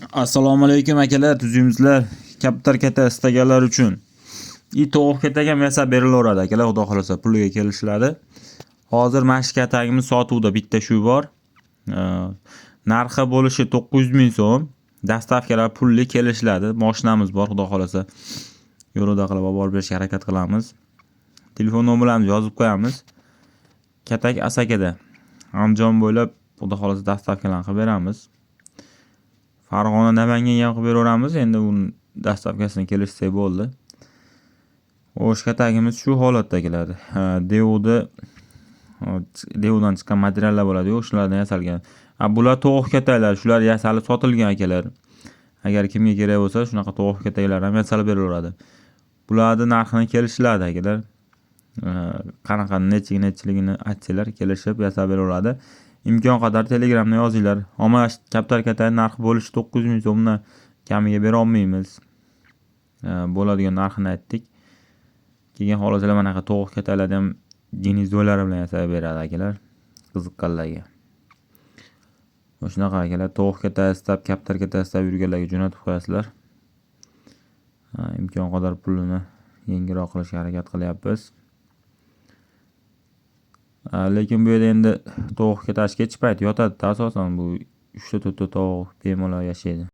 Assalomu alaykum akalar, tuzyumizlar. Kaptar kata istaganlar uchun tovuq kataga ham yasab berilaveradi akalar, xudo xolasa puliga kelishiladi. Hozir mana katagimiz sotuvda bitta shu bor. Narxi bo'lishi 900 ming so'm. Dastavkalar pulli kelishiladi. Mashinamiz bor, xudo xolasa yo'lda qilib olib berishga harakat qilamiz. Telefon nomerlarimizni yozib qo'yamiz. Katak Asakada. Andijon bo'ylab xudo xolasa dastavkalarni qilib beramiz. Farg'ona Namanganga ham qilib beraveramiz. Endi uni dastavkasini kelishsa bo'ldi. O'sh katagimiz shu holatda keladi. Devdan chiqqan materiallar bo'ladi-yu, shulardan yasalgan. Bular tovuq kataklar, shular yasalib sotilgan akalar. Agar kimga kerak bo'lsa, shunaqa tovuq kataklar ham yasalib beraveradi. Bularning narxini kelishiladi akalar. Qanaqa nechiligini aytsalar, kelishib yasab beraveradi. Imkon qadar Telegramda yozinglar. Ammo kaptar kataning narxi bo'lishi 900 ming so'mdan kamiga bera olmaymiz. Bo'ladigan narxini aytdik. Keyin hozirlar mana bunaqa tovuq kataklarni ham gnizdolari bilan yasab beradi akalar. Qiziqqanlarga. Shunaqa akalar, tovuq kata istab, kaptar kata istab yurganlarga jo'natib qo'yasizlar. Imkon qadar pulini yengilroq qilishga harakat qilyapmiz. Lekin bu yerda endi tovuq ketash kech payt yotadi, asosan bu 3 ta 4 ta tovuq bemalol yashaydi.